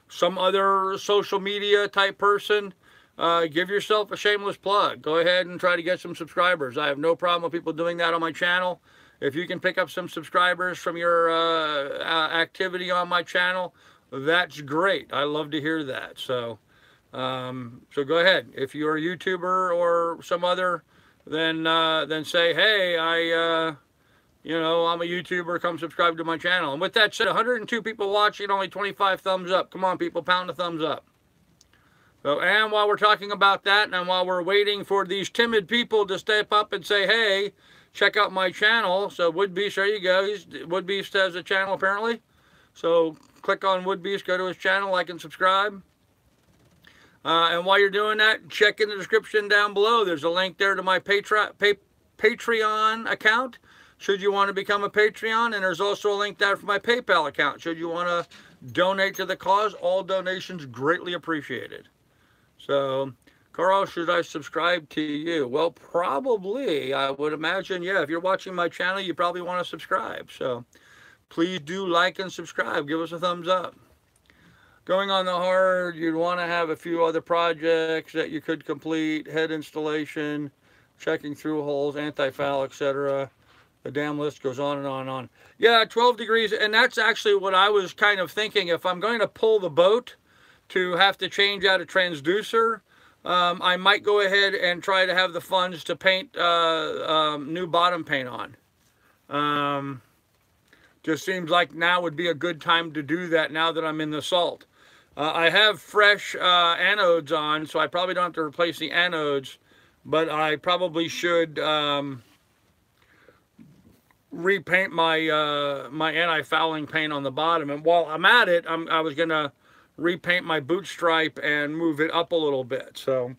some other social media type person, give yourself a shameless plug. Go ahead and try to get some subscribers. I have no problem with people doing that on my channel. If you can pick up some subscribers from your activity on my channel, that's great. I love to hear that. So, so go ahead. If you're a YouTuber or some other, then say, hey, you know, I'm a YouTuber. Come subscribe to my channel. And with that said, 102 people watching, only 25 thumbs up. Come on, people, pound the thumbs up. So, and while we're talking about that, and while we're waiting for these timid people to step up and say, hey, check out my channel. So Woodbeast, there you go. Woodbeast has a channel apparently. So click on Woodbeast, go to his channel, like and subscribe. And while you're doing that, check in the description down below. There's a link there to my Patreon account, should you want to become a Patreon. And there's also a link there for my PayPal account, should you want to donate to the cause. All donations greatly appreciated. So, Carl, should I subscribe to you? Well, probably, I would imagine, yeah. If you're watching my channel, you probably want to subscribe. So, please do like and subscribe. Give us a thumbs up. Going on the hard, you'd want to have a few other projects that you could complete. Head installation, checking through holes, anti-foul, etc. The damn list goes on and on and on. Yeah, 12 degrees, and that's actually what I was kind of thinking. If I'm going to pull the boat to have to change out a transducer, I might go ahead and try to have the funds to paint new bottom paint on. Just seems like now would be a good time to do that now that I'm in the salt. I have fresh anodes on, so I probably don't have to replace the anodes, but I probably should repaint my my anti-fouling paint on the bottom. And while I'm at it, I was going to repaint my boot stripe and move it up a little bit. So,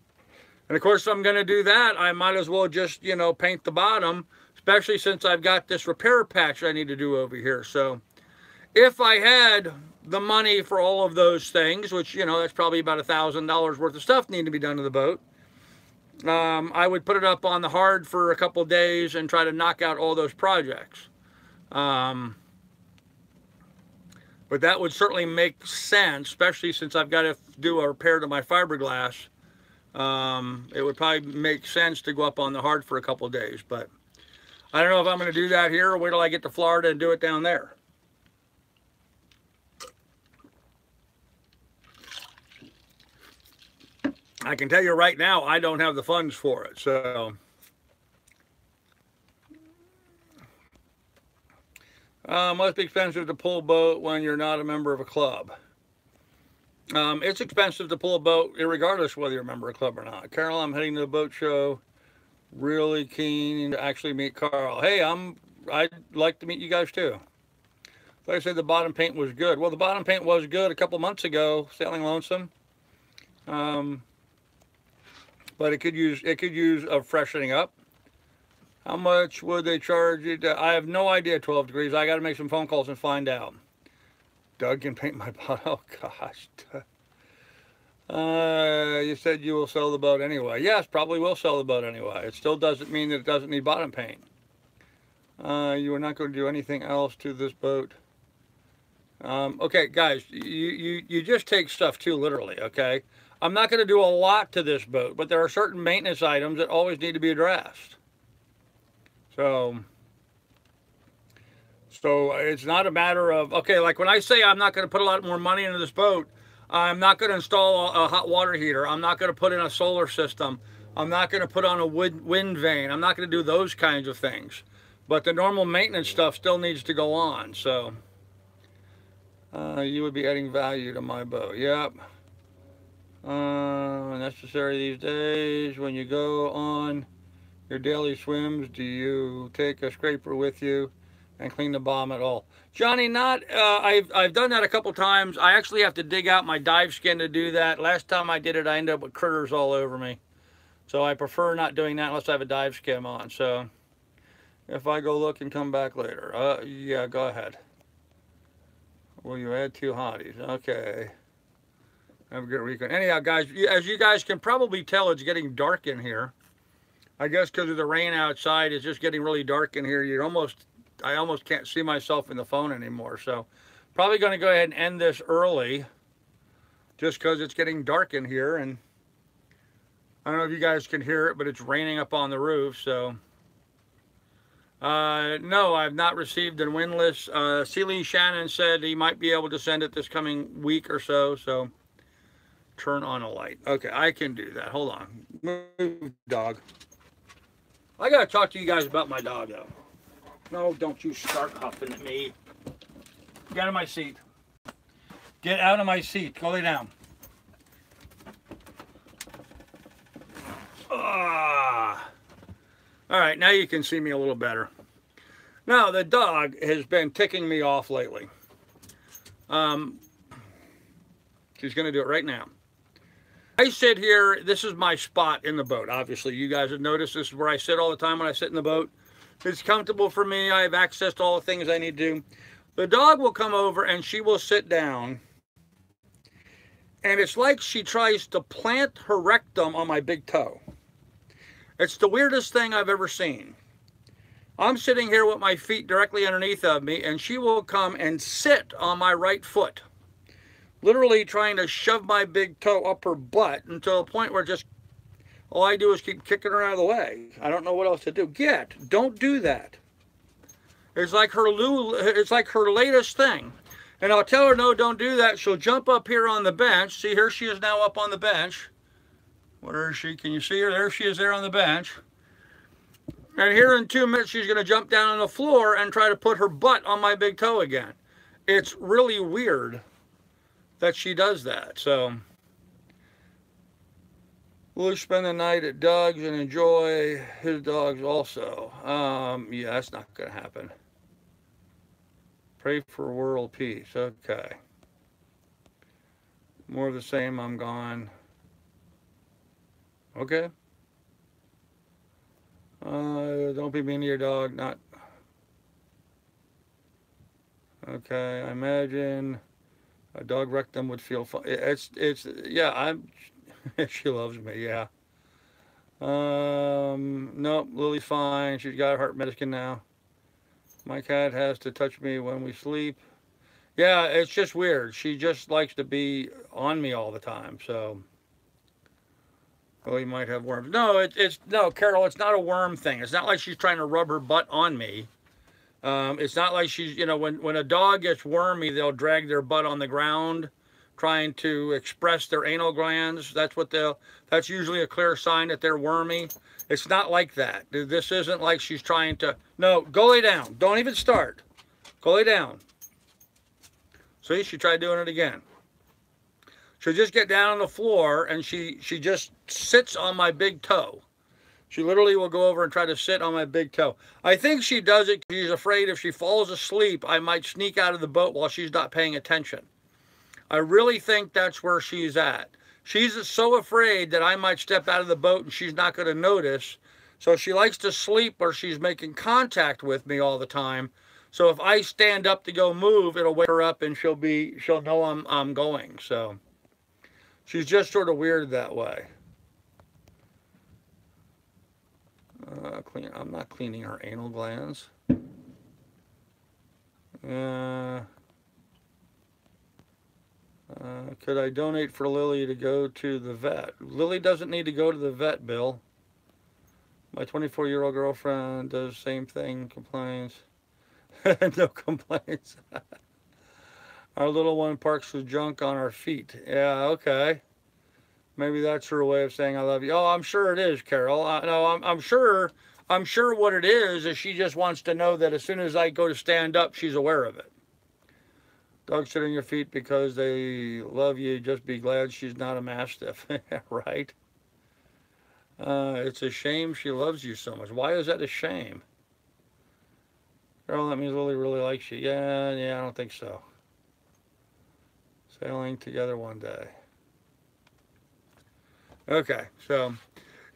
and of course, if I'm going to do that, I might as well just, you know, paint the bottom, especially since I've got this repair patch I need to do over here. So if I had the money for all of those things, which, you know, that's probably about $1,000 worth of stuff need to be done to the boat, I would put it up on the hard for a couple days and try to knock out all those projects. But that would certainly make sense, especially since I've got to do a repair to my fiberglass. It would probably make sense to go up on the hard for a couple days, but I don't know if I'm going to do that here or wait till I get to Florida and do it down there. I can tell you right now, I don't have the funds for it, so. Must be expensive to pull a boat when you're not a member of a club. It's expensive to pull a boat, regardless whether you're a member of a club or not. Carol, I'm heading to the boat show. Really keen to actually meet Carl. Hey, I'd like to meet you guys too. Like I said, the bottom paint was good. Well, the bottom paint was good a couple months ago, Sailing Lonesome. But it could use a freshening up. How much would they charge you? I have no idea. 12 degrees. I got to make some phone calls and find out. Doug can paint my boat. Oh gosh. You said you will sell the boat anyway. Yes, probably will sell the boat anyway. It still doesn't mean that it doesn't need bottom paint. You are not going to do anything else to this boat. Okay, guys, you just take stuff too literally, okay? I'm not going to do a lot to this boat, but there are certain maintenance items that always need to be addressed. So it's not a matter of, okay, like when I say I'm not going to put a lot more money into this boat, I'm not going to install a hot water heater. I'm not going to put in a solar system. I'm not going to put on a wind vane. I'm not going to do those kinds of things. But the normal maintenance stuff still needs to go on. So you would be adding value to my boat. Yep. Necessary these days. When you go on your daily swims, do you take a scraper with you and clean the bottom at all? Johnny, not, I've done that a couple times. I actually have to dig out my dive skin to do that. Last time I did it, I ended up with critters all over me. So I prefer not doing that unless I have a dive skin on. So if I go look and come back later, yeah, go ahead. Will you add 2 hotties? Okay. Have a good weekend. Anyhow, guys, as you guys can probably tell, it's getting dark in here. I guess because of the rain outside, it's just getting really dark in here. I almost can't see myself in the phone anymore. So probably going to go ahead and end this early just because it's getting dark in here. And I don't know if you guys can hear it, but it's raining up on the roof. So no, I've not received a win list. Sealy Shannon said he might be able to send it this coming week or so. So turn on a light. Okay, I can do that. Hold on. Move, dog. I got to talk to you guys about my dog, though. No, don't you start huffing at me. Get out of my seat. Get out of my seat. Go lay down. Ah. All right, now you can see me a little better. Now, the dog has been ticking me off lately. She's going to do it right now. I sit here, this is my spot in the boat. Obviously, you guys have noticed this is where I sit all the time when I sit in the boat. It's comfortable for me. I have access to all the things I need to do. The dog will come over and she will sit down. And it's like she tries to plant her rectum on my big toe. It's the weirdest thing I've ever seen. I'm sitting here with my feet directly underneath of me, and she will come and sit on my right foot, literally trying to shove my big toe up her butt until the point where just all I do is keep kicking her out of the way. I don't know what else to do. Don't do that. It's like her latest thing. And I'll tell her, no, don't do that. She'll jump up here on the bench. See, here she is now up on the bench. Where is she? Can you see her? There she is there on the bench. And here in 2 minutes, she's going to jump down on the floor and try to put her butt on my big toe again. It's really weird that she does that. So we'll spend the night at Doug's and enjoy his dogs also. Yeah, that's not going to happen. Pray for world peace. Okay. More of the same. I'm gone. Okay. Don't be mean to your dog. Not. Okay. I imagine a dog rectum would feel fun. Yeah, she loves me, yeah. Nope, Lily's fine. She's got her heart medicine now. My cat has to touch me when we sleep. Yeah, it's just weird. She just likes to be on me all the time, so. Well, you might have worms. No, no, Carol, it's not a worm thing. It's not like she's trying to rub her butt on me. It's not like she's, when a dog gets wormy, they'll drag their butt on the ground trying to express their anal glands. That's usually a clear sign that they're wormy. It's not like that. This isn't like she's trying to, no, go lay down. Don't even start. Go lay down. See, she tried doing it again. She'll just get down on the floor and she just sits on my big toe. She literally will go over and try to sit on my big toe. I think she does it because she's afraid if she falls asleep, I might sneak out of the boat while she's not paying attention. I really think that's where she's at. She's so afraid that I might step out of the boat and she's not going to notice. So she likes to sleep where she's making contact with me all the time. So if I stand up to go move, it'll wake her up and she'll know I'm going. So she's just sort of weird that way. I'm not cleaning her anal glands. Could I donate for Lily to go to the vet? Lily doesn't need to go to the vet, Bill. My 24-year-old girlfriend does the same thing, complains. No complaints. Our little one parks the junk on our feet. Yeah, okay. Maybe that's her way of saying I love you. Oh, I'm sure it is, Carol. No, I'm sure what it is she just wants to know that as soon as I go to stand up, she's aware of it. Dogs sit on your feet because they love you. Just be glad she's not a mastiff. Right? It's a shame she loves you so much. Why is that a shame? Carol, that means Lily really likes you. Yeah, I don't think so. Sailing together one day. Okay, so,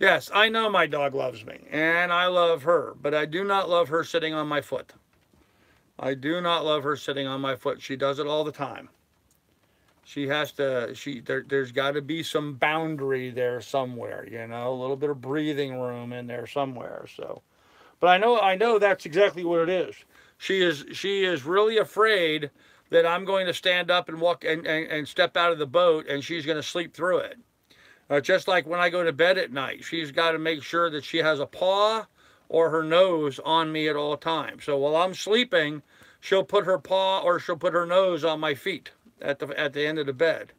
yes, I know my dog loves me, and I love her, but I do not love her sitting on my foot. I do not love her sitting on my foot. She does it all the time. She has to, there's got to be some boundary there somewhere, you know, a little bit of breathing room in there somewhere. So, but I know that's exactly what it is. She is really afraid that I'm going to stand up and walk and step out of the boat, and she's going to sleep through it. Just like when I go to bed at night, she's got to make sure that she has a paw or her nose on me at all times. So while I'm sleeping, she'll put her paw or she'll put her nose on my feet at the end of the bed,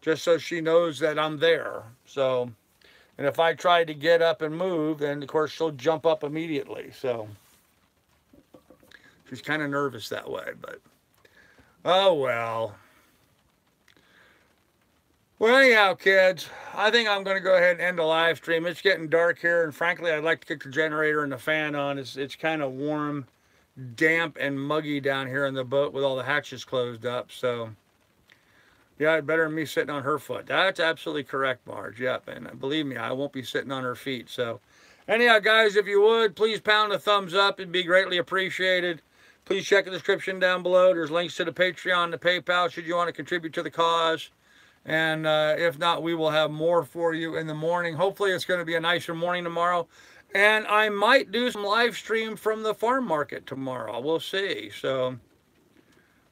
just so she knows that I'm there. So, and if I try to get up and move, then of course she'll jump up immediately. So she's kind of nervous that way, but oh well. Well, anyhow, kids, I think I'm going to go ahead and end the live stream. It's getting dark here, and frankly, I'd like to kick the generator and the fan on. It's kind of warm, damp, and muggy down here in the boat with all the hatches closed up. So, yeah, better than me sitting on her foot. That's absolutely correct, Marge. Yep, and believe me, I won't be sitting on her feet. So, anyhow, guys, if you would, please pound a thumbs up. It'd be greatly appreciated. Please check the description down below. There's links to the Patreon, the PayPal, should you want to contribute to the cause. And if not, we will have more for you in the morning. Hopefully, it's going to be a nicer morning tomorrow. And I might do some live stream from the farm market tomorrow. We'll see. So,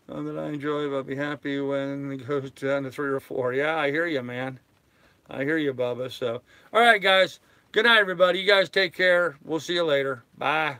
that I enjoy, but I'll be happy when it goes down to 3 or 4. Yeah, I hear you, man. I hear you, Bubba. So, all right, guys. Good night, everybody. You guys take care. We'll see you later. Bye.